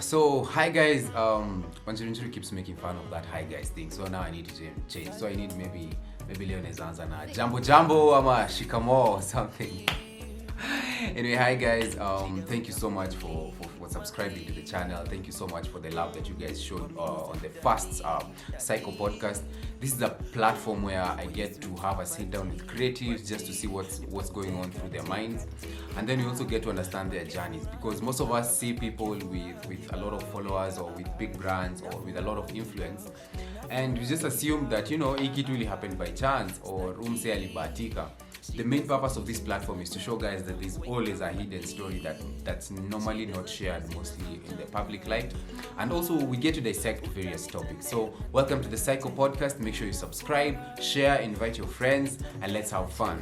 So hi guys, Wanjirinjiri keeps making fun of that hi guys thing. So now I need to change. So I need maybe leo naanza na jambo ama shikamo or something. Anyway, hi guys, thank you so much for subscribing to the channel. Thank you so much for the love that you guys showed on the first Cyco podcast. This is a platform where I get to have a sit down with creatives just to see what's going on through their minds, and then we also get to understand their journeys, because most of us see people with a lot of followers or with big brands or with a lot of influence, and we just assume that it really happened by chance or umse alibahatika. The main purpose of this platform is to show guys that there's always a hidden story that's normally not shared mostly in the public light, and also we get to dissect various topics. So welcome to the Cyco podcast. Make sure you subscribe, share, invite your friends, and let's have fun.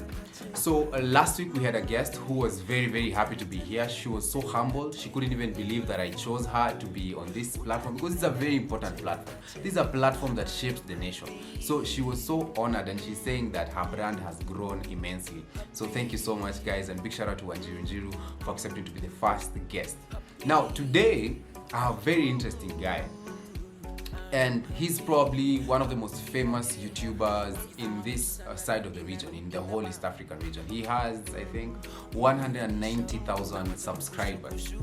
So last week we had a guest who was very, very happy to be here. She was so humble. She couldn't even believe that I chose her to be on this platform, because it's a very important platform. This is a platform that shapes the nation. So she was so honored, and she's saying that her brand has grown immensely. So thank you so much guys, and big shout out to Wanjirinjiri for accepting to be the first guest. Now today I have a very interesting guy, and he's probably one of the most famous YouTubers in this side of the region, in the whole East African region. He has, I think, 190,000 subscribers.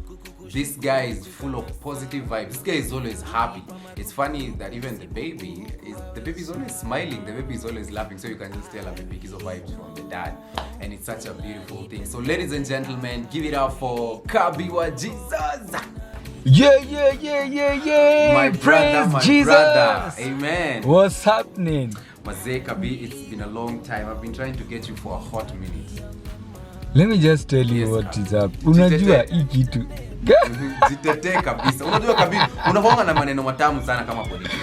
This guy is full of positive vibes. This guy is always happy. It's funny that even the baby is always smiling. The baby is always laughing. So you can just tell a baby is vibes from the dad. And it's such a beautiful thing. So ladies and gentlemen, give it up for Kabi WaJesus. Yeah. My Praise brother, Jesus. brother. Amen. What's happening? Mazee Kabi, it's been a long time. I've been trying to get you for a hot minute. Let me just tell you what is up. Unajua hii kitu. Jitetee kabisa. Unajua Kabi, unakuanga na maneno matamu sana kama politician.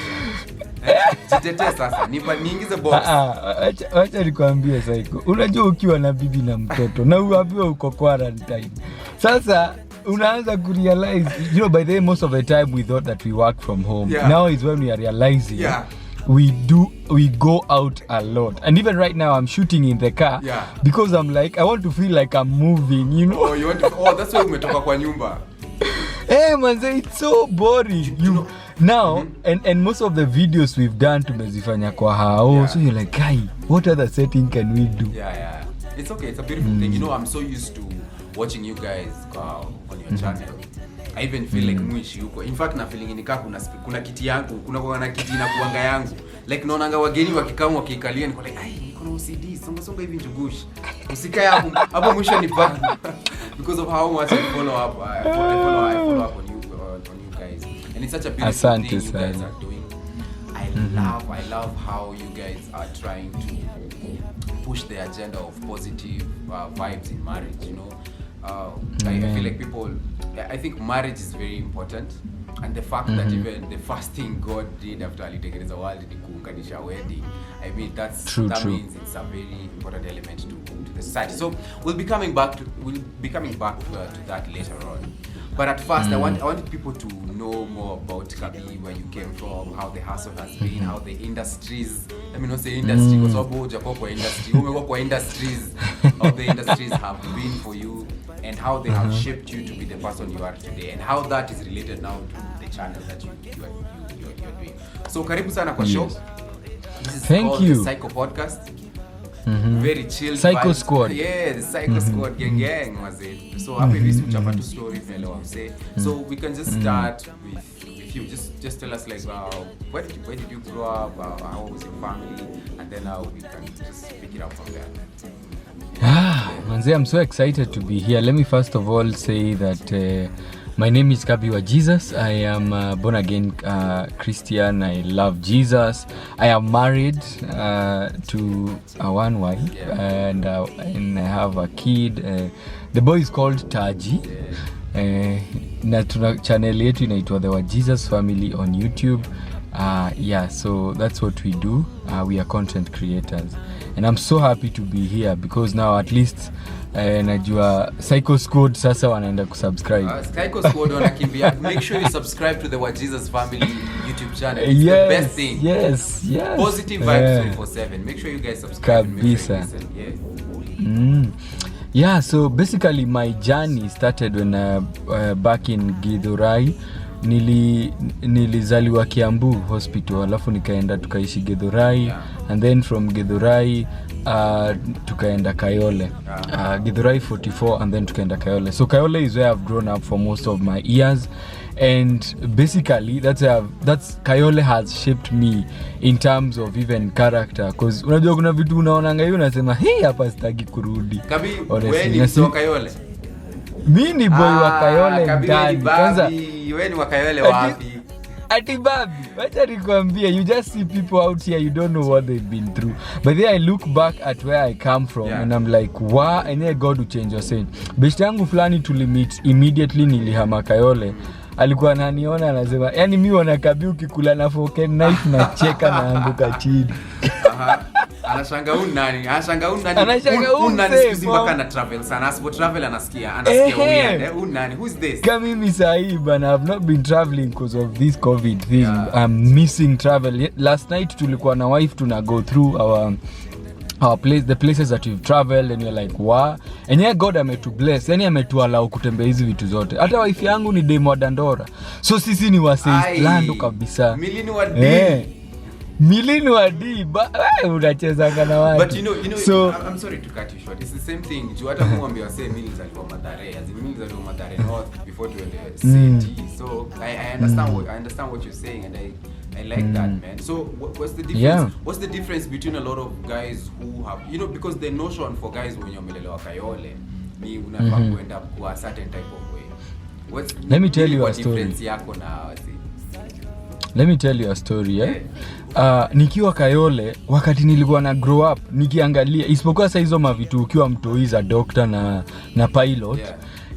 Jitetee sasa. Niingize box. Acha nikwambie Cyco. Unajua ukiwa na bibi na mtoto na uambiwe uko quarantine. Sasa unaanza kurealize, by the way, most of the time we thought that we work from home. Yeah. Now is when we are realizing we go out a lot. And even right now I'm shooting in the car because I'm like, I want to feel like I'm moving, Oh, you want to, that's why umetoka kwa nyumba. Hey manze, it's so boring. Now and most of the videos we've done tumezifanya kwa hao. So you're like, guy, what other setting can we do? Yeah. It's okay. It's a beautiful thing. I'm so used to watching you guys on your channel. I even feel like mwishi huko. In fact, na feeling ni kama kuna kiti yangu, kuna kiti na kuanga yangu. Like naonanga wageni wakikama wakikalia, niko like, kuna OCD, songa hivi njugushi. Usikae hapo mwisho ni pa. Because of how much I follow up on you guys. And it's such a beautiful thing you guys are doing. I love how you guys are trying to push the agenda of positive vibes in marriage, I feel like I think marriage is very important, and the fact that even the first thing God did after alitengeneza world ni kuunganisha wedding. I mean that means it's a very important element to the society. So we'll be coming back to that later on. But at first I wanted people to know more about Kabi, where you came from, how the hustle has been, how the industries, let me not say industry because hujakuwa kwa industry, umekuwa kwa industries, how the industries have been for you, and how they have shaped you to be the person you are today, and how that is related now to the channel that you're doing. So karibu sana kwa show. This is called the Cyco podcast. Very chill Cyco vibes. Squad. Yeah, the Cyco Squad gang was it. So happy to chapa two story fellow I'm saying. So we can just start with you. Just tell us like where did you grow up? How was your family? And then we can just pick it up from there. Manze, I'm so excited to be here. Let me first of all say that my name is Kabi WaJesus. I am born again Christian. I love Jesus. I am married to one wife, and I have a kid. The boy is called Taji. Na tuna channel yetu inaitwa the WaJesus family on YouTube. So that's what we do. We are content creators, and I'm so happy to be here because now at least najua Cyco Squad sasa wanaenda kusubscribe. Cyco Squad wanakimbia. Make sure you subscribe to the WaJesus family YouTube channel. It's the best thing. Yes. Positive vibes 24/7. Make sure you guys subscribe. Kabisa. So basically my journey started when back in Githurai nilizaliwa Kiambu hospital, alafu nikaenda tukaishi Githurai, and then from Githurai tukaenda Kayole, Githurai 44, and then tukaenda Kayole. So Kayole is where I've grown up for most of my years, and basically that's Kayole has shaped me in terms of even character, because unajua kuna vitu unaonanga hiyo unasema hey, hapa sitaki kurudi. Kabi, wewe ni mtu wa Kayole? Mimi ni boy wa Kayole ndani. Kwanza wewe ni wa Kayole wapi? Ati babi, wacha nikwambie, you just see people out here, you don't know what they've been through. But then I look back at where I come from, and I'm like, wow, and then God will change your saying. Beshte yangu fulani tulimit immediately nilihama Kayole. Alikuwa ananiona anasema, yani mimi wana Kabi ukikula na fork knife na cheka na anguka chini. Anashanga nani mpaka na travel sana, asipo travel anasikia weird. Nani, who's this? Kama mimi sahi bana, I've not been traveling because of this COVID thing. I'm missing travel. Last night tulikuwa na wife tuna go through our place, the places that we've traveled, and you're like wow, and yeah, God ametu bless, yani ametuallow kutembea hizi vitu zote. Hata wife yangu ni demo Dandora, so sisi ni wasei lando kabisa. Milini wa D, unacheza kana watu. But you know, so I'm sorry to cut you short. It's the same thing. Juu hata muambia wase milini alikuwa Mathare, as in milini alikuwa Mathare North before to the city. So I understand what you're saying, and I like that, man. So what's the difference? Yeah. What's the difference between a lot of guys who have, because the notion for guys when you're melelewa Kayole ni unafaa kuenda kwa certain type of way. Let me tell you a story. Difference yako na wase. Let me tell you a story, nikiwa Kayole, wakati nilikuwa na grow up, nikiangalia, isipokuwa saa hizo mavitu ukiwa mtoi za doctor na pilot,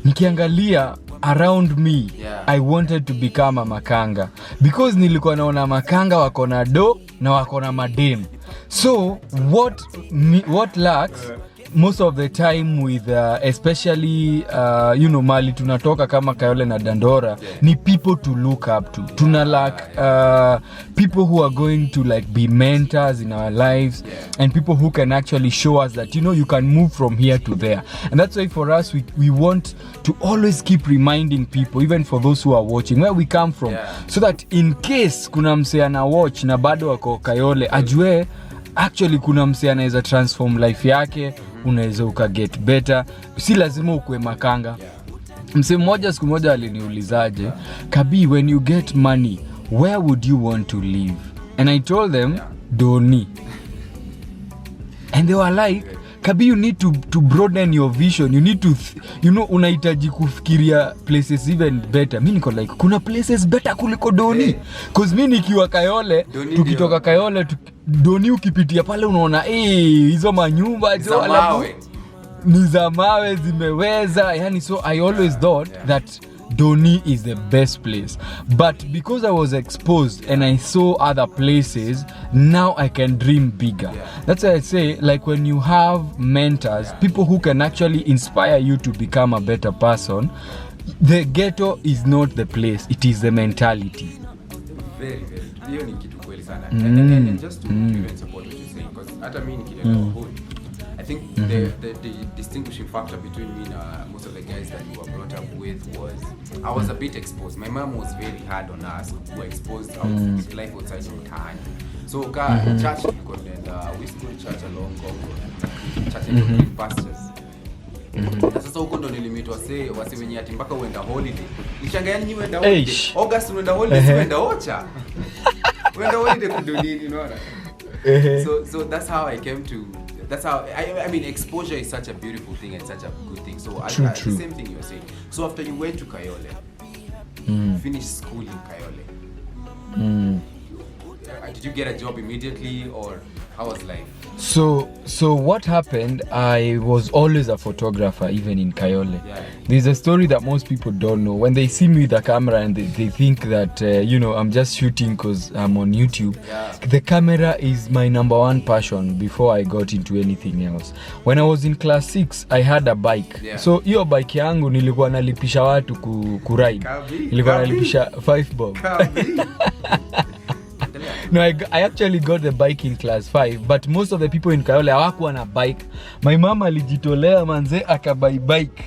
nikiangalia around me, I wanted to become a makanga. Because nilikuwa naona makanga wako na do na wako na madem. So, what lacks most of the time with especially mali tunatoka kama Kayole na Dandora, ni people to look up to. Tuna lack people who are going to like be mentors in our lives, and people who can actually show us that you can move from here to there. And that's why for us we want to always keep reminding people, even for those who are watching, where we come from, so that in case kuna msee ana watch na bado wako Kayole, ajue actually kuna msee anaweza transform life yake, unaweza ukaget better, si lazima ukue makanga. Msee mmoja siku moja aliniulizaje, Kabi, when you get money, where would you want to live? And I told them, Doni. And they were like, Kabi, you need to broaden your vision. You need to, unahitaji kufikiria places even better. Mimi niko like, kuna places better kuliko Doni. Cause mimi nikiwa Kayole, tukitoka Kayole, Doni ukipitia pale unaona, hizo manyumba ni za mawe zimeweza. Yani, so I always thought that Doni is the best place. But because I was exposed and I saw other places, now I can dream bigger. That's why I say, like, when you have mentors, people who can actually inspire you to become a better person, the ghetto is not the place, it is the mentality. Very, very. Hiyo ni kitu kweli sana. And just to even support what you're saying, because hata mimi nikilelewa hood, I think the distinguishing factor between me and most of the guys that we were brought up with was I was a bit exposed. My mom was very hard on us who were exposed out to life outside of town. So church we used to go to church along church and pastors. Na sasa huko ndo nilimitwa wase wenye ati mpaka uenda holiday. Nishangaa yani uenda holiday. August uenda holiday, uenda ocha. Uenda holiday kudonini, unaona? So that's how I came to. That's how I mean, exposure is such a beautiful thing and such a good thing. So true. The same thing you're saying. So after you went to Kayole, finished school in Kayole, did you get a job immediately, or how was life? So what happened, I was always a photographer even in Kayole. There's a story that most people don't know. When they see me with a camera and they think that I'm just shooting because I'm on YouTube. The camera is my number one passion before I got into anything else. When I was in class 6, I had a bike. So hiyo bike yangu nilikuwa nalipisha watu kuride. Nilikuwa nalipisha 5 bob. No, I actually got the bike in class 5, but most of the people in Kayole hawakuwa na bike. My mama alijitolea manze akabuy bike.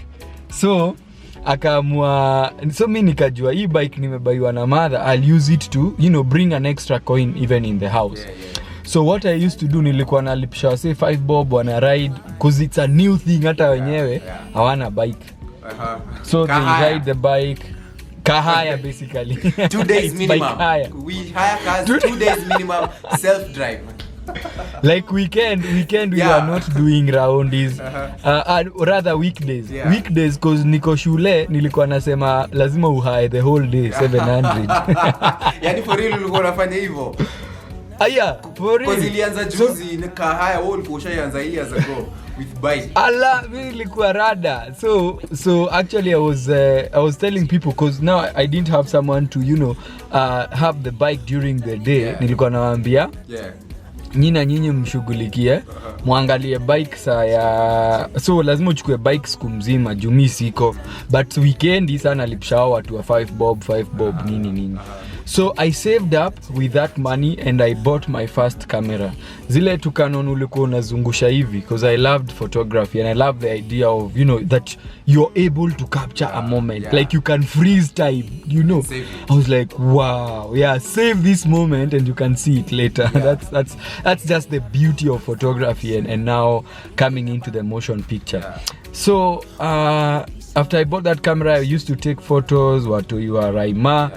So akaamua, so mimi nikajua hii bike nimebaiwa na mother, I'll use it to bring an extra coin even in the house. So what I used to do, nilikuwa nalipisha wase 5 bob wana ride cause it's a new thing, hata wenyewe hawana bike. So they ride the bike. Kahaya basically. 2 days minimum. We hire cars 2 days minimum, self drive. Like weekend we are not doing roundies. Rather weekdays. Weekdays cause niko shule nilikuwa nasema lazima uhae the whole day 700. Yani for real ulikuwa unafanya hivyo? Aya, for real. Cause ilianza juzi Kahaya wewe ulikuwa ushaanza years ago with bike. Mimi nilikuwa rada. So actually I was telling people cause now I didn't have someone to have the bike during the day. Nilikuwa nawaambia nyinyi mshughulikie muangalie bike saa ya, so lazima uchukue bike siku mzima jumi siko, but weekend sana lipisha watu wa 5 bob nini. So I saved up with that money and I bought my first camera. Zile tu Canon ulikuwa unazungusha hivi because I loved photography and I love the idea of that you're able to capture a moment, like you can freeze time, I was like, wow, save this moment and you can see it later. That's just the beauty of photography and now coming into the motion picture. So after I bought that camera, I used to take photos watu you are Raima,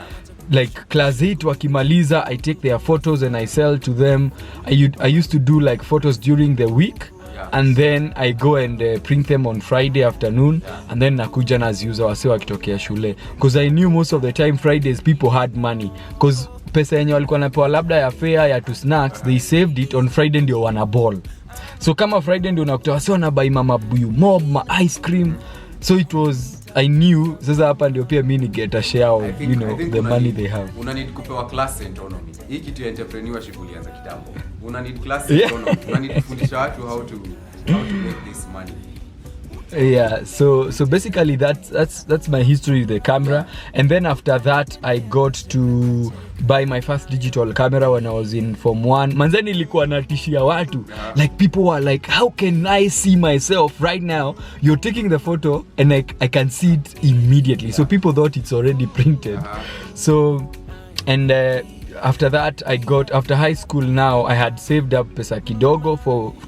like class 8 wakimaliza, I take their photos and I sell to them. I used to do like photos during the week and then I go and print them on Friday afternoon and then nakuja naziuza wase wakitokea shule because I knew most of the time Fridays people had money because pesa yenye walikuwa napewa labda ya fare ya to snacks, they saved it on Friday ndio wana ball. So kama Friday ndio unakuta wase wanabuy mama buyu mob, ma ice cream, so it was, I knew sasa hapa ndio pia mimi ni get a share of the money they have. Una need kupewa class economy. Hii kitu ya entrepreneurship ulianza kitambo. Una need class economy. Una need kufundisha watu how to make this money. So basically that's my history with the camera. And then after that I got to buy my first digital camera when I was in Form 1. Manze nilikuwa natishia watu, like people were like, how can I see myself right now? You're taking the photo and I can see it immediately. So people thought it's already printed. So and after that after high school now I had saved up pesa kidogo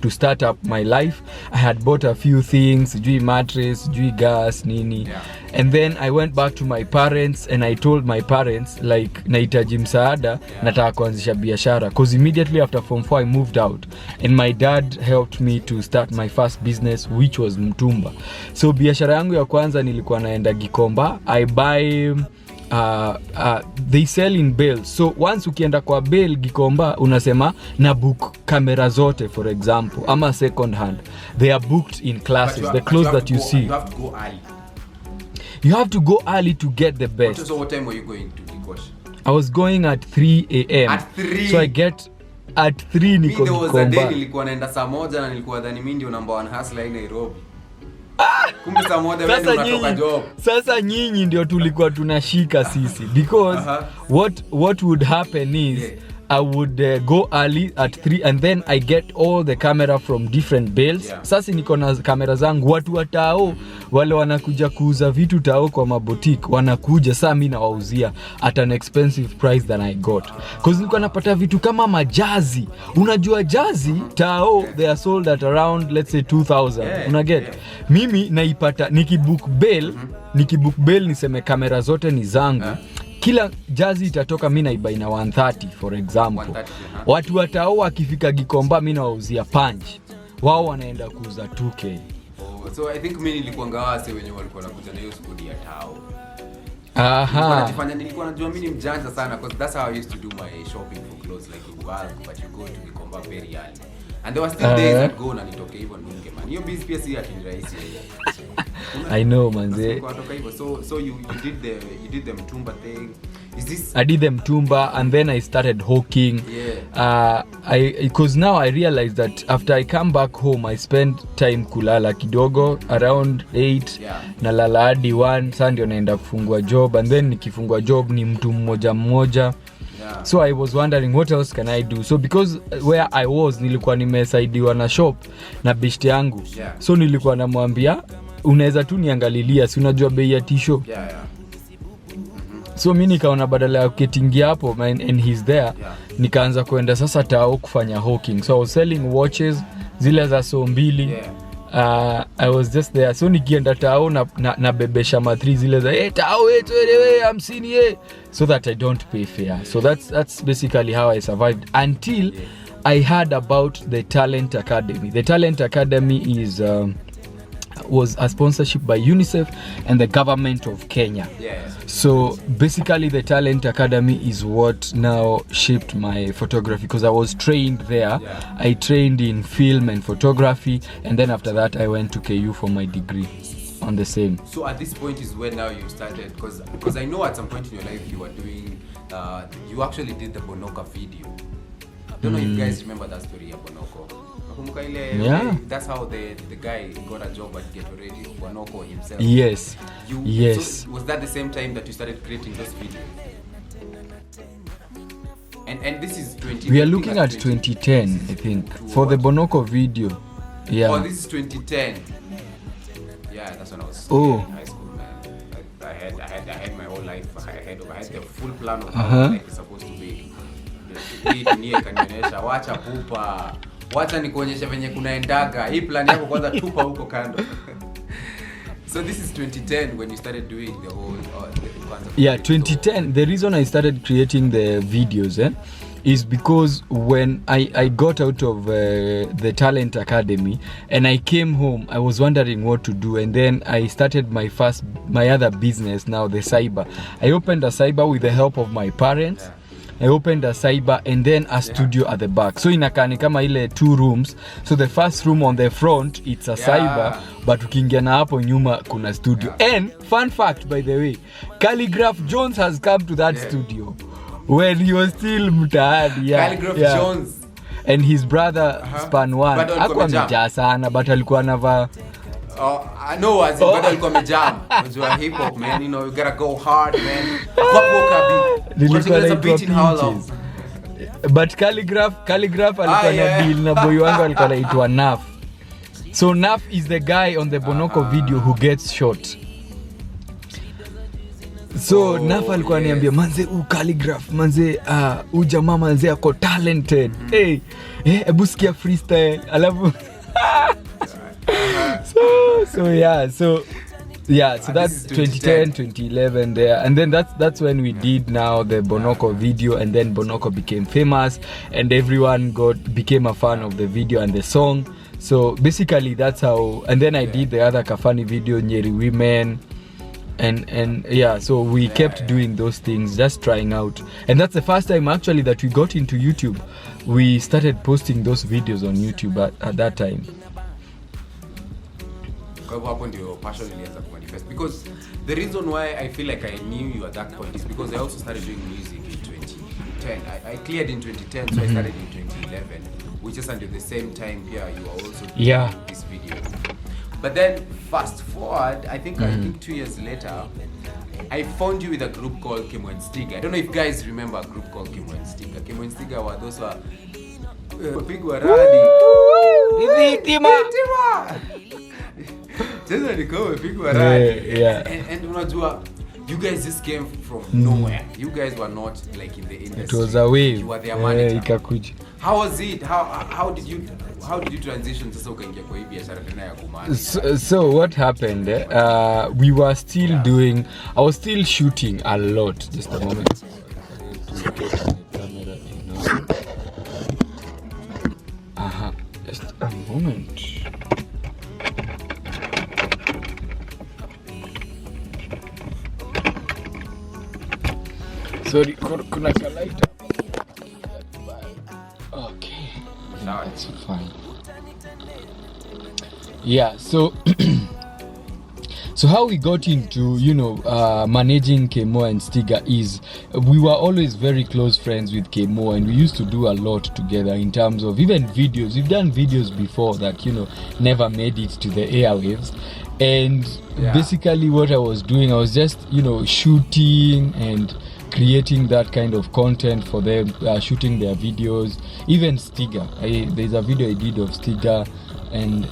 to start up my life. I had bought a few things, sijui mattress, sijui gas nini. And then I went back to my parents and I told my parents like nahitaji msaada, nataka kuanzisha biashara because immediately after Form 4 I moved out and my dad helped me to start my first business which was mtumba. So biashara yangu ya kwanza nilikuwa naenda Gikomba, I buy they sell in bales. So once ukienda kwa bale Gikomba unasema na book kamera zote for example ama second hand, they are booked in classes, the clothes that you see. You have to go early. You have to go early to get the best. So what time were you going to Gikosh? I was going at 3 a.m. At 3? So I get at 3 niko Gikomba. There was a day nilikuwa naenda saa 1 na nilikuwa dhani mimi ndio number 1 hustler in Nairobi. Kumbe saa 1 wewe ndio unatoka job. Sasa nyinyi ndio tulikuwa tunashika sisi because what would happen is I would go early at 3 and then I get all the camera from different bales. Sasa niko na kamera zangu, watu wa tao wale wanakuja kuuza vitu tao kwa maboutique wanakuja, sasa mimi nawauzia at an expensive price than I got because nilikuwa napata vitu kama majazi. Unajua jazi tao they are sold at around let's say 2000. Unaget? Mimi naipata nikibook bale niseme kamera zote ni zangu. Kila jazi itatoka mimi naibai na 130 for example. 130, watu watao wakifika Gikomba mimi nawauzia punch. Wao wanaenda kuuza 2k. So I think mimi nilikuwa ngawase wenye walikuwa nakuja na hiyo squad ya tao. Nilikuwa najua mimi ni mjanja sana because that's how I used to do my shopping for clothes like in bulk, but you go to Gikomba very early. And there were still days that go na nitoke hivyo ndunge man. Hiyo business pia si ati rahisi. I know manze. So you did the mtumba thing. Is this I did the mtumba and then I started hawking. Because now I realized that after I come back home I spend time kulala kidogo around 8 na lala hadi 1. Sasa ndio naenda kufungua job and then nikifungua job ni mtu mmoja. So I was wondering what else can I do. So because where I was nilikuwa nimesaidiwa na shop na bishti yangu. So nilikuwa namwambia unaweza tu niangalilia, si unajua bei ya tisho. Yeah. So mimi nikaona badala ya ketingia hapo and he's there, nikaanza kwenda sasa tao kufanya hawking. So I was selling watches zile za so mbili. I was just there. So nikienda tao na bebesha matri zile za tao wewe 50 so that I don't pay fare. So that's basically how I survived until I heard about the Talent Academy. The Talent Academy was a sponsorship by UNICEF and the government of Kenya. So basically the Talent Academy is what now shaped my photography, because I was trained there. I trained in film and photography, and then after that I went to KU for my degree on the same. So at this point is when now you started, because I know at some point in your life you were doing you actually did the Bonoka video. I don't know if you guys remember that story of Bonoko. Yeah. That's how the guy got a job at Get Ready, Bonoko himself. Yes. So was that the same time that you started creating those videos? And this is 2010. We are looking at 2010, I think, for the Bonoko video. Yeah. Oh, this is 2010. Yeah, that's when I was in high school, man. I had my whole life ahead of. I had the full plan of how life is supposed to be. Hii dunia kanionyesha, wacha pupa, wacha nikuonyesha venye kunaendaga. Hii plan yako kwanza tupa huko kando. So this is 2010 when you started doing the whole yeah, 2010. The reason I started creating the videos is because when I got out of the Talent Academy and I came home, I was wondering what to do, and then I started my other business now, the cyber. I opened a cyber with the help of my parents. Yeah. I opened a cyber and then a studio at the back. So inakani kama ile 2 rooms. So the first room on the front, it's a cyber, but ukiingia na hapo nyuma kuna studio. And fun fact, by the way, Calligraph Jones has come to that studio when he was still mtaani. Calligraph Jones and his brother Span One. Hakuwa amejaa sana, but alikuwa anavaa I know as in alikuwa amejam. Unajua hip hop, man, you know, you gotta go hard, man. Kwa Kabi. But Calligraph alikuwa na deal na boy wangu alikuwa anaitwa Naf. So Naf is the guy on the Bonoko video who gets shot. So Naf alikuwa ananiambia manze Calligraph manze jamaa manze ako talented. Hebu sikia freestyle. Alafu so that's 2010, 2011 there, and then that's when we did now the Bonoko video, and then Bonoko became famous and everyone became a fan of the video and the song. So basically that's how, and then I did the other Kafani video, Nyeri Women, and so we kept doing those things, just trying out, and that's the first time actually that we got into YouTube. We started posting those videos on YouTube at that time. Hapo ndio passion ilianza kumanifest, because the reason why I feel like I knew you at that point is because I also started doing music in 2010. I cleared in 2010, so I started in 2011, which is until the same time you were also doing this video. But then fast forward, I think 2 years later, I found you with a group called Kemo and Stiga. I don't know if you guys remember a group called Kemo and Stiga. Kemo and Stiga were those pigwa radi. Vitima. Just like pigwa radi. And unajua, you guys just came from nowhere. You guys were not like in the industry. It was a wave. You were their manager. Ikakuja. How was it? How did you transition sasa ukaingia kwa hii biashara tena ya kumani? So what happened? We were still doing. I was still shooting a lot. Just a moment. Just a moment. Sorry, kuna kalaita. Okay. No, it's fine. Yeah, so so how we got into, managing Kemo and Stiga is we were always very close friends with Kemo, and we used to do a lot together in terms of even videos. We've done videos before that, never made it to the airwaves. And basically what I was doing, I was just, shooting and creating that kind of content for them, shooting their videos, even Stiga. There's a video I did of Stiga, and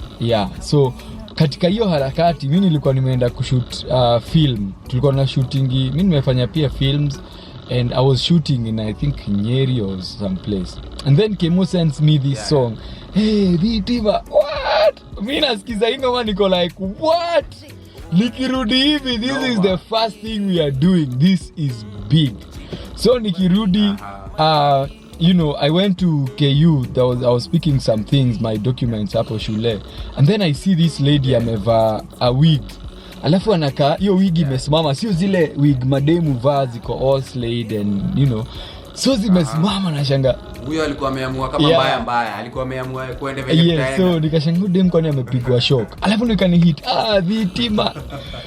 so katika hiyo harakati mimi nilikuwa nimeenda kushoot film. Tulikuwa na shooting, mimi nimefanya pia films, and I was shooting in I think Nyeri or some place. And then Kemo sends me this song. Hey, Vitiva, what? Mimi nasikiza hii ngoma niko like, what? Nikirudi hivi, this is the first thing we are doing. This is big. So nikirudi, you know, I went to KU. I was speaking some things, my documents hapo shule. And then I see this lady amevaa a wig. Alafu anakaa hiyo wig imesimama, sio zile wig mademu vaa ziko all slayed and you know. So zimesimama na shanga. Huyo alikuwa ameamua kama mbaya, alikuwa ameamua kwenda venye kutaenda. So nikashangaa dem kwani amepigwa shock. Alafu nikani hit Vitima.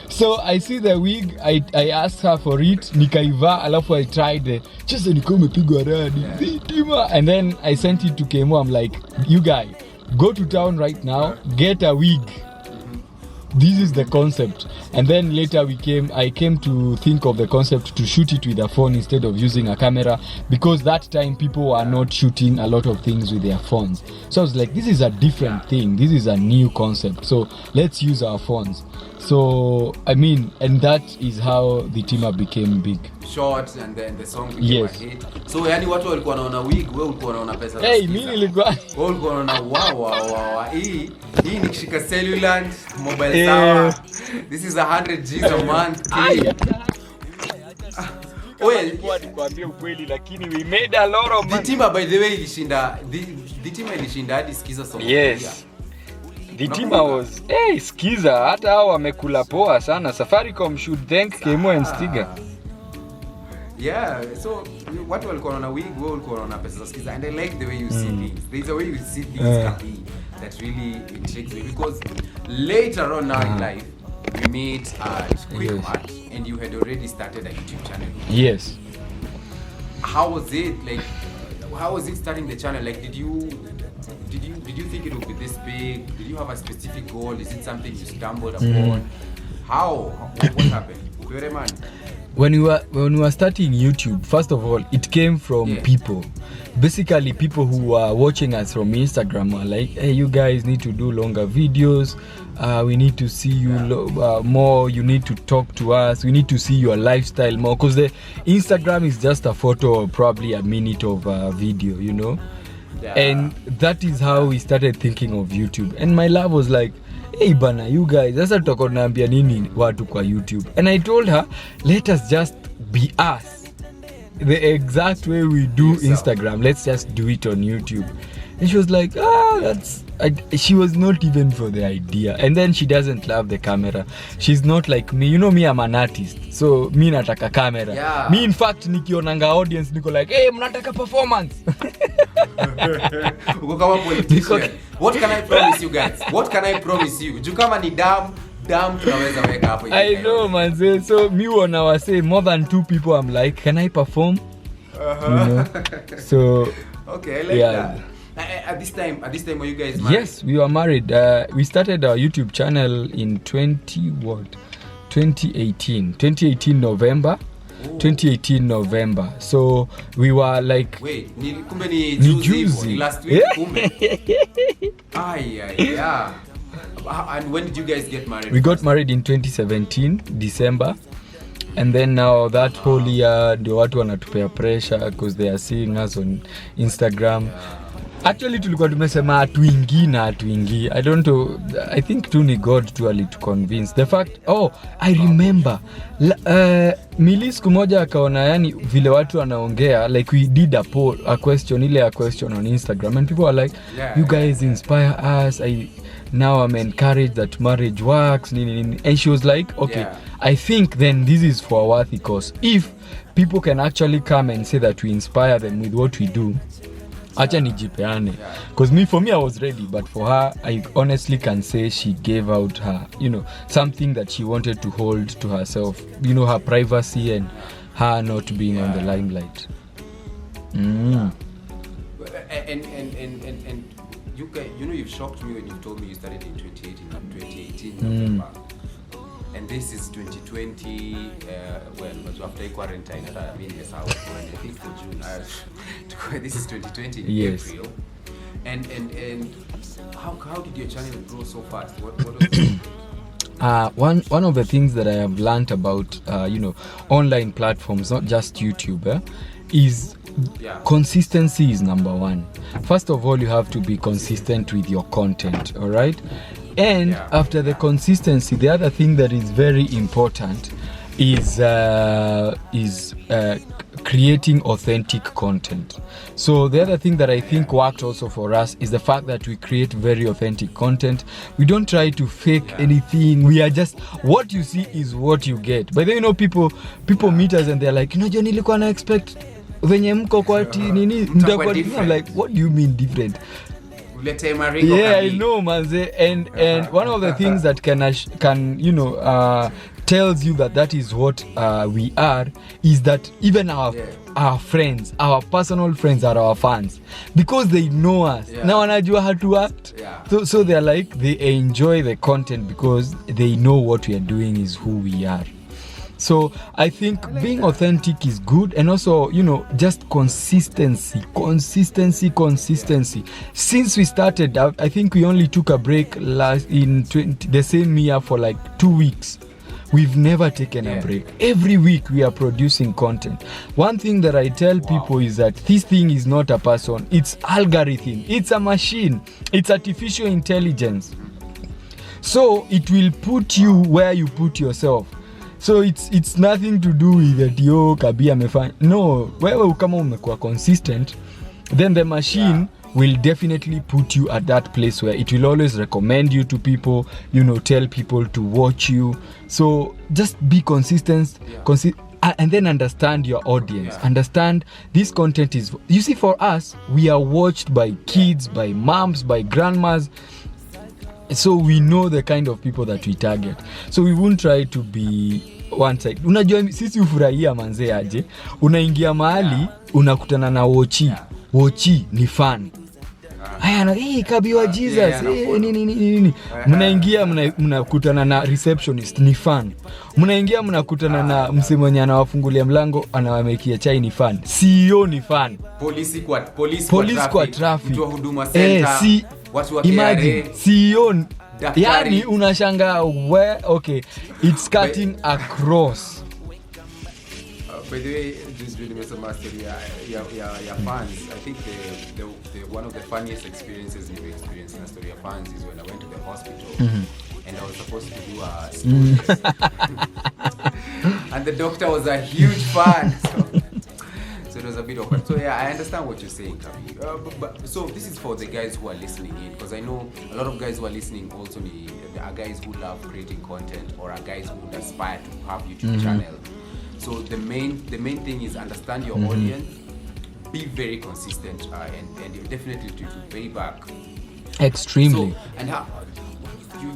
So I see the wig, I asked her for it, nikaivaa, alafu I tried just niko umepigwa radi Vitima, and then I sent it to Kemo. I'm like, you guys go to town right now, get a wig. This is the concept. And then later I came to think of the concept to shoot it with a phone instead of using a camera, because that time people were not shooting a lot of things with their phones. So I was like, this is a different thing, this is a new concept, so let's use our phones. So I mean, and that is how the team became big. Short and then the song became a hit. So yani watu walikuwa wanaona wig, wewe ulikuwa unaona pesa. Hey, mimi nilikuwa wewe ulikuwa unaona wow. Hii nikishika cellular mobile tower. This is 100 G's a month. Well, nikwambia ukweli, lakini we made a lot of money. The team by the way ilishinda, the team ilishinda hadi Skiza song. Yes. The team was Skiza, hata hao wamekula poa sana. Safaricom should thank Kemo and Stiga. Yeah, so watu walikuwa wanaona wig, wewe ulikuwa unaona pesa za Skiza, and I like the way you see things. There's a way you see things Kabi that really intrigues me, because later on now in life we meet at Quick Mart, and you had already started a YouTube channel. Yes. How was it? Like, how was it starting the channel? Like, did you think it would be this big? Did you have a specific goal? Is it something you stumbled upon? What happened? When we were starting YouTube, first of all, it came from people. Basically, people who were watching us from Instagram were like, hey, you guys need to do longer videos. We need to see you more. You need to talk to us. We need to see your lifestyle more. Because the Instagram is just a photo or probably a minute of video, you know? Yeah. And that is how we started thinking of YouTube. And my love was like, hey bana, you guys, sasa tutako naambia nini watu kwa YouTube? And I told her, let us just be us. The exact way we do Instagram, let's just do it on YouTube. And she was like, she was not even for the idea. And then she doesn't love the camera. She's not like me. You know me, I'm an artist. So me nataka camera. Yeah. Me in fact, nikionanga audience, niko like, hey, mnataka performance. Uko kama politician. What can I promise you guys? What can I promise you? Juu kama ni dam tunaweza weka hapo. I know, man. So me when I was saying more than 2 people, I'm like, can I perform? You know? So okay, I like that. At this time, were you guys married? Yes, we were married. We started our YouTube channel in 2018 November. Ooh. 2018 November. So we were like, wait, kumbe ni juzi last week kumbe. Yeah. And when did you guys get married? We got married in 2017 December. And then now that whole year ndio watu wanatupea pressure because they are seeing us on Instagram. Actually tulikuwa tumesema hatuingii. I don't know. I think tu ni God tu alituconvince. The fact, I remember. Mili siku moja akaona yani vile watu wanaongea, like we did a poll, a question on Instagram, and people were like, you guys inspire us. Now I'm encouraged that marriage works. And she was like, okay, I think then this is for a worthy cause. If people can actually come and say that we inspire them with what we do, acha nijipeane. Because for me I was ready, but for her I honestly can say she gave out her, something that she wanted to hold to herself, her privacy and her not being on the limelight. And you've shocked me when you told me you started in 2018 November. And this is 2020, after quarantine, I mean, yes, I was born, I think for June. This is 2020 in April. And how did your channel grow so fast? What was one of the things that I have learned about online platforms, not just YouTube, is consistency is number one. First of all, you have to be consistent with your content, all right? And after the consistency, the other thing that is very important is creating authentic content. So the other thing that I think worked also for us is the fact that we create very authentic content. We don't try to fake anything. We are just, what you see is what you get. But then people meet us and they're like, John, nilikuwa na expect venye mko kwa nini mtakuwa different. I'm like, what do you mean different? I know, manze. And one of the things that can tells you that is what we are, is that even our friends, our personal friends are our fans, because they know us. Now wanajua how to act. So they're like, they enjoy the content because they know what we are doing is who we are. So I think being authentic is good, and also, just consistency. Since we started out, I think we only took a break the same year for like 2 weeks. We've never taken a break. Every week we are producing content. One thing that I tell people is that this thing is not a person, it's algorithm, it's a machine, it's artificial intelligence. So it will put you where you put yourself. So it's nothing to do with that Kabi amefanya. No, wewe kama umekuwa consistent, then the machine will definitely put you at that place where it will always recommend you to people, tell people to watch you. So just be consistent, and then understand your audience. Understand this content is, you see, for us, we are watched by kids, by moms, by grandmas. So we know the kind of people that we target. So we won't try to be one side. Unajua sisi ufurahia manze aje. Unaingia mahali, unakutana na Wochi ni fan. Haya, Kabi WaJesus, nini. Mnaingia mnakutana na receptionist ni fan. Mnaingia mnakutana na msee mwenye anawafungulia mlango, anawamekia chai ni fan. CEO ni fan. Polisi kwa traffic. Mtu wa huduma center. Watu wa imagine CEO, yani unashanga it's cutting across. By the way, just really made some story. Your fans. I think the one of the funniest experiences you've experienced in a story of fans is when I went to the hospital and I was supposed to do a stool test. And the doctor was a huge fan. So it was a bit awkward. So I understand what you're saying, Kabi. So this is for the guys who are listening in, because I know a lot of guys who are listening also are guys who love creating content, or are guys who aspire to have YouTube channel. So the main thing is understand your audience, be very consistent, and definitely to pay back. Extremely. So, and how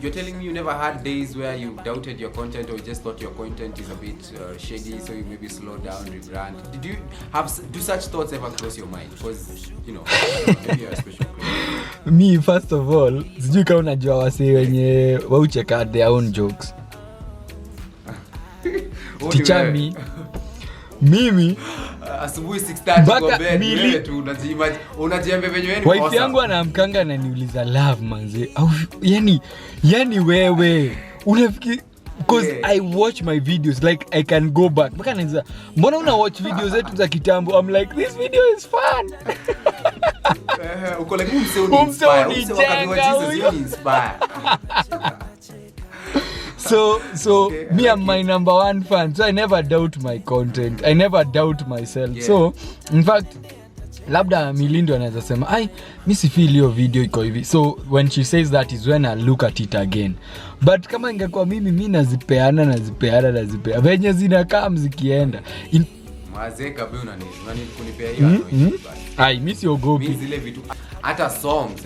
you're telling me you never had days where you doubted your content, or you just thought your content is a bit shady, so you maybe slow down, rebrand? Did you do such thoughts ever cross your mind? Because maybe you're a special creator. Me, first of all, sijui kama unajua wase wenye waucheka their own jokes. Teacher me. Mimi asubuhi 6:30 kwa bed wewe tu unajiambia venye wewe ni awesome. Wife yangu anaamkanga ananiuliza love manze. Yani wewe unafikiri, because I watch my videos, like I can go back. Mpaka anaanza, mbona una watch videos zetu za kitambo? I'm like, this video is fun. Uko like umse inspire. So me, I'm my number one fan. So I never doubt my content. I never doubt myself. So in fact, labda Milindo anaweza sema, mi si feel hiyo video iko hivi. So when she says that is when I look at it again. But kama ingekuwa mimi nazipeana. Venye zinakaa mzikienda. Mazee Kabi kunipea hiyo mi siogopi. Mimi zile vitu hata songs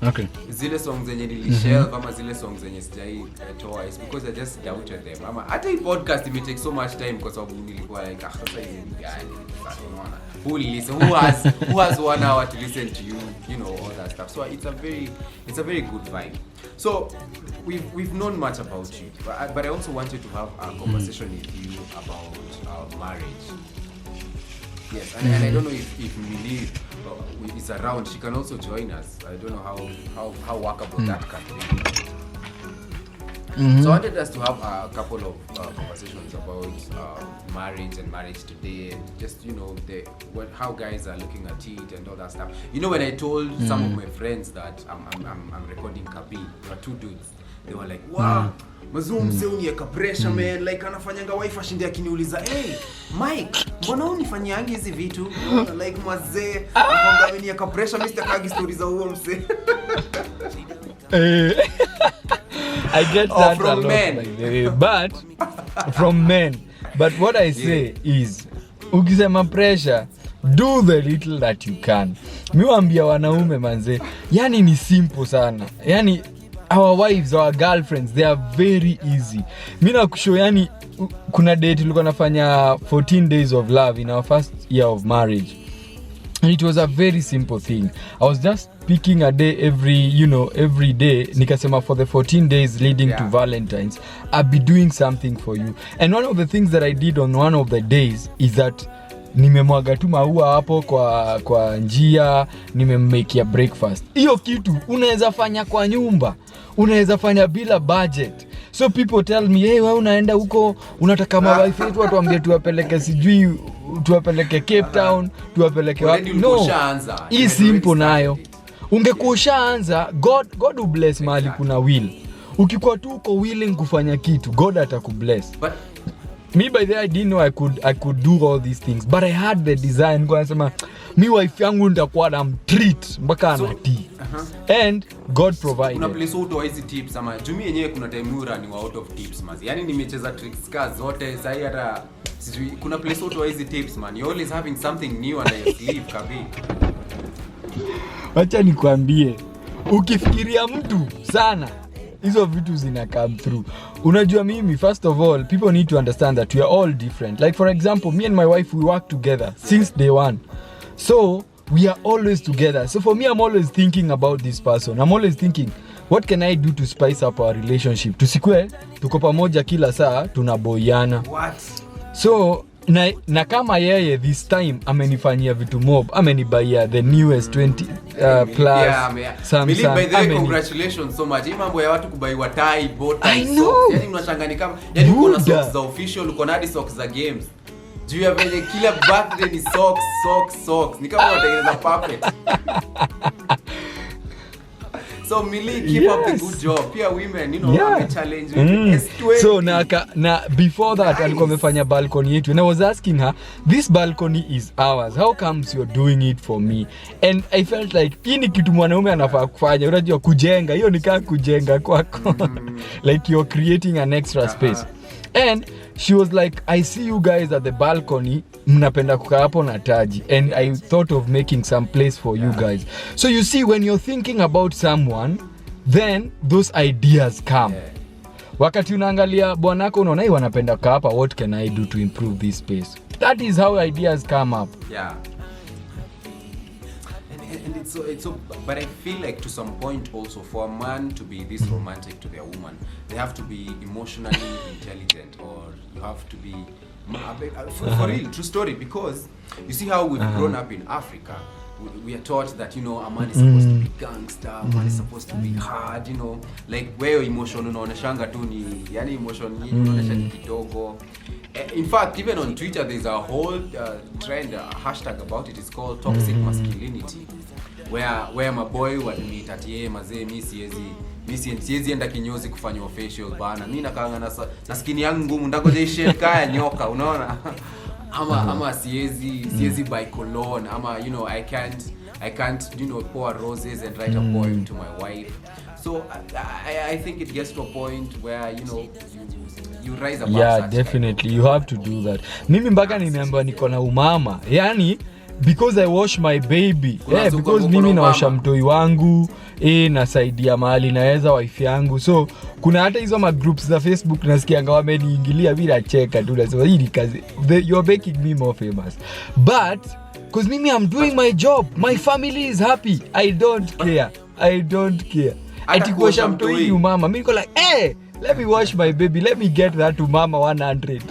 okay, zile songs zenye nilishare kama zile songs zenye sijai toa is because I just doubted them. Ama hata hii podcast it take so much time kwa sababu nilikuwa like sasa hizi ni gani sasa unaona who has 1 hour to listen to you all that stuff. So it's a very good vibe. So we've known much about you, but I also wanted to have a conversation with you about marriage. Yes, and I don't know if Millie is around. She can also join us. I don't know how workable that can be. So I wanted us to have a couple of conversations about marriage and marriage today, just how guys are looking at it and all that stuff. When I told some of my friends that I'm recording Kabi, there were 2 dudes. They were like, wow, Mazum unieka pressure man, like anafanyanga wife ashinde akiniuliza, hey Mike, mbona unifanyangi hizi vitu? Like mazee, akwambia unieka pressure, Mr. Kagi stories za huo mse. I get that from a lot, men. by the way, but from men. But what I say is, ukisema pressure, do the little that you can. Miwaambia wanaume manze, yani ni simple sana. Yani our wives, our girlfriends, they are very easy. Mina kusho yani kuna date tulikuwa nafanya 14 days of love in our first year of marriage. And it was a very simple thing. I was just picking a day every day. Nikasema for the 14 days leading to Valentine's, I'll be doing something for you. And one of the things that I did on one of the days is that nimemwaga tu maua hapo kwa njia, nimemmakia breakfast. Hiyo kitu unaweza fanya kwa nyumba, unaweza fanya bila budget. So people tell me, hey, wewe unaenda huko, unataka mawife wetu watuambie tuwapeleke sijui tuwapeleke Cape Town, tuwapeleke wapi? No, hii simple nayo. Ungekuwa ushaanza, God will bless mahali kuna will. Ukikuwa tu uko willing kufanya kitu, God atakubless. But me by the way, I didn't know I could do all these things, but I had the design. Kwa nasema mi wife yangu nitakuwa na treat mpaka anatii. And God provided. Kuna place out hizi tips ama jumi yenyewe kuna time ni out of tips mazi. Yani nimecheza tricks zote sasa hata sijui kuna place out hizi tips man. You always having something new under your sleeve Kabi. Acha nikwambie, ukifikiria mtu sana hizo vitu zina come through. Unajua mimi, first of all, people need to understand that we are all different. Like for example, me and my wife, we work together since day one. So we are always together. So for me, I'm always thinking about this person. I'm always thinking, what can I do to spice up our relationship? Tusikwe tuko pamoja kila saa tunaboyana. What? So na kama yeye this time amenifanyia vitu mob, amenibaia the newest 20 plus Samsung. By the way, congratulations so much. Hii mambo ya watu kubaiwa tie, bow tie, socks. Yani unashangani kama yani uko na socks za official, uko na hadi socks za games. Juu ya vile kila birthday ni socks. Ni kama unatengeneza puppet. So Millie, keep up the good job. Pia women, I'm challenging. So na before that alikuwa amefanya balcony yetu, and I was asking her, this balcony is ours, how comes you're doing it for me? And I felt like hii ni kitu mwanaume anafaa kufanya. Unajua kujenga, hiyo ni kama kujenga kwako. Like you're creating an extra space. And she was like, I see you guys at the balcony, mnapenda kukaa hapo na taji, and I thought of making some place for you guys. So you see, when you're thinking about someone, then those ideas come. Wakati unaangalia bwanako unaona hii wanapenda kukaa hapa, what can I do to improve this space? That is how ideas come up. Yeah. And it's so but I feel like to some point also, for a man to be this romantic to their woman, they have to be emotionally intelligent, or you have to be for real, true story, because you see how we've grown up in Africa. We are taught that a man is supposed to be gangster, a man is supposed to be hard, like where emotion unaoneshanga tu ni yani emotion nyingi unaonesha ni kidogo. In fact, even on Twitter there's a whole trend, hashtag about it. It's called toxic masculinity, where my boy would meet at mazee mi siezi enda kinyozi kufanywa facial bana, mimi nakaanga na skin yangu ngumu ndagoje shade kaya nyoka, unaona. ama siezi buy cologne, ama I can't pour roses and write a poem to my wife. So I think it gets to a point where you rise above. Yeah, definitely you have to do that. Mimi mpaka nimeambiwa niko na umama, yani because I wash my baby, because mimi naosha mtoi wangu, nasaidia mahali naweza wife yangu. So kuna hata hizo ma groups za Facebook nasikianga wameniingilia bila cheka tu, nasema hii ni kazi, you're making me more famous. But because mimi I'm doing my job, my family is happy, I don't care. Ati kuosha mtoi umama, mimi niko like, let me wash my baby, let me get that to mama 100.